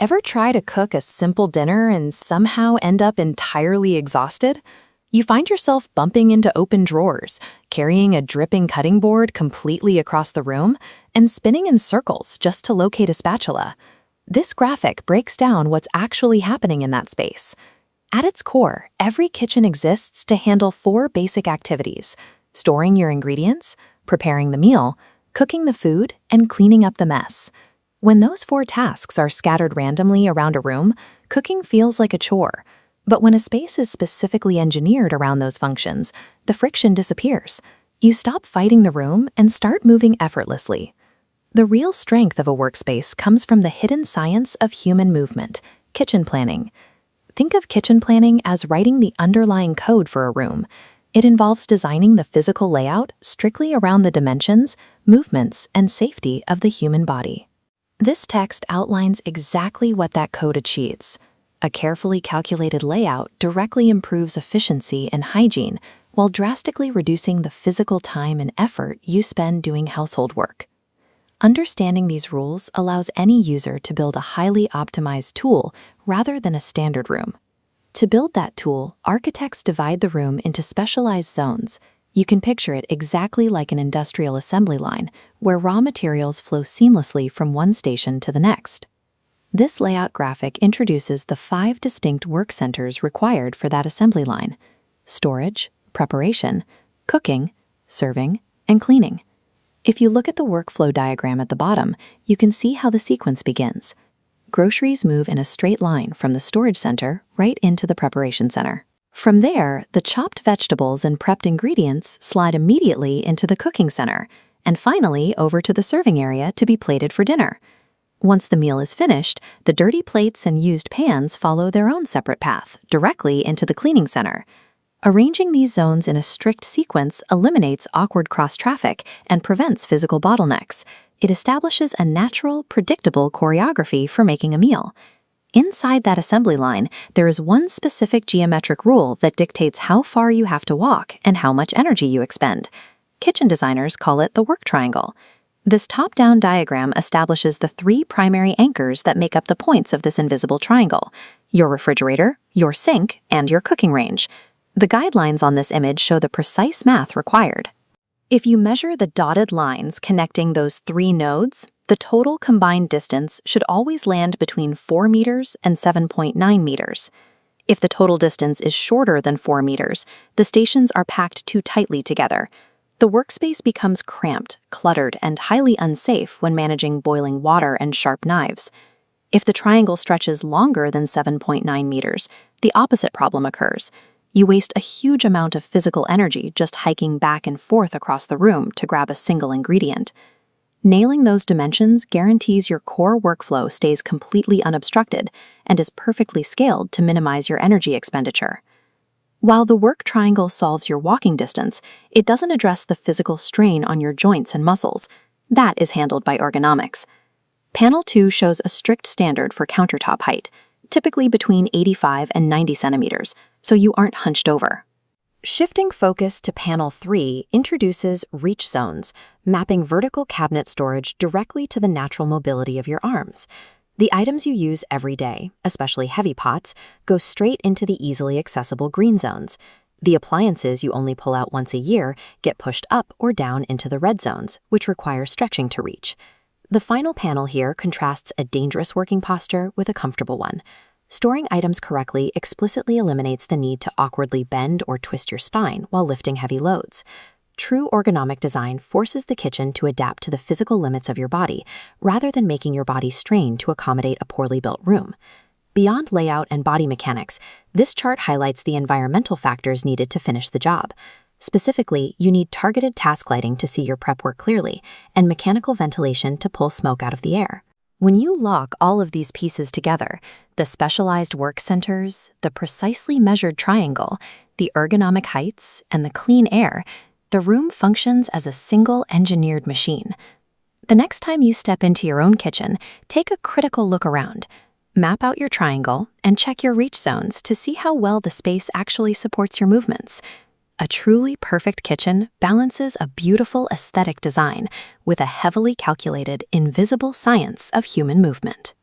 Ever try to cook a simple dinner and somehow end up entirely exhausted? You find yourself bumping into open drawers, carrying a dripping cutting board completely across the room, and spinning in circles just to locate a spatula. This graphic breaks down what's actually happening in that space. At its core, every kitchen exists to handle four basic activities: storing your ingredients, preparing the meal, cooking the food, and cleaning up the mess. When those four tasks are scattered randomly around a room, cooking feels like a chore. But when a space is specifically engineered around those functions, the friction disappears. You stop fighting the room and start moving effortlessly. The real strength of a workspace comes from the hidden science of human movement, kitchen planning. Think of kitchen planning as writing the underlying code for a room. It involves designing the physical layout strictly around the dimensions, movements, and safety of the human body. This text outlines exactly what that code achieves. A carefully calculated layout directly improves efficiency and hygiene while drastically reducing the physical time and effort you spend doing household work. Understanding these rules allows any user to build a highly optimized tool rather than a standard room. To build that tool, architects divide the room into specialized zones. You can picture it exactly like an industrial assembly line, where raw materials flow seamlessly from one station to the next. This layout graphic introduces the 5 distinct work centers required for that assembly line: storage, preparation, cooking, serving, and cleaning. If you look at the workflow diagram at the bottom, you can see how the sequence begins. Groceries move in a straight line from the storage center right into the preparation center. From there, the chopped vegetables and prepped ingredients slide immediately into the cooking center, and finally over to the serving area to be plated for dinner. Once the meal is finished, the dirty plates and used pans follow their own separate path, directly into the cleaning center. Arranging these zones in a strict sequence eliminates awkward cross-traffic and prevents physical bottlenecks. It establishes a natural, predictable choreography for making a meal. Inside that assembly line, there is one specific geometric rule that dictates how far you have to walk and how much energy you expend. Kitchen designers call it the work triangle. This top-down diagram establishes the 3 primary anchors that make up the points of this invisible triangle: your refrigerator, your sink, and your cooking range. The guidelines on this image show the precise math required. If you measure the dotted lines connecting those 3 nodes, the total combined distance should always land between 4 meters and 7.9 meters. If the total distance is shorter than 4 meters, the stations are packed too tightly together. The workspace becomes cramped, cluttered, and highly unsafe when managing boiling water and sharp knives. If the triangle stretches longer than 7.9 meters, the opposite problem occurs. You waste a huge amount of physical energy just hiking back and forth across the room to grab a single ingredient. Nailing those dimensions guarantees your core workflow stays completely unobstructed and is perfectly scaled to minimize your energy expenditure. While the work triangle solves your walking distance, it doesn't address the physical strain on your joints and muscles. That is handled by ergonomics. Panel 2 shows a strict standard for countertop height, typically between 85 and 90 centimeters, so you aren't hunched over. Shifting focus to Panel 3 introduces reach zones, mapping vertical cabinet storage directly to the natural mobility of your arms. The items you use every day, especially heavy pots, go straight into the easily accessible green zones. The appliances you only pull out once a year get pushed up or down into the red zones, which require stretching to reach. The final panel here contrasts a dangerous working posture with a comfortable one. Storing items correctly explicitly eliminates the need to awkwardly bend or twist your spine while lifting heavy loads. True ergonomic design forces the kitchen to adapt to the physical limits of your body, rather than making your body strain to accommodate a poorly built room. Beyond layout and body mechanics, this chart highlights the environmental factors needed to finish the job. Specifically, you need targeted task lighting to see your prep work clearly, and mechanical ventilation to pull smoke out of the air. When you lock all of these pieces together, the specialized work centers, the precisely measured triangle, the ergonomic heights, and the clean air, the room functions as a single engineered machine. The next time you step into your own kitchen, take a critical look around. Map out your triangle and check your reach zones to see how well the space actually supports your movements. A truly perfect kitchen balances a beautiful aesthetic design with a heavily calculated, invisible science of human movement.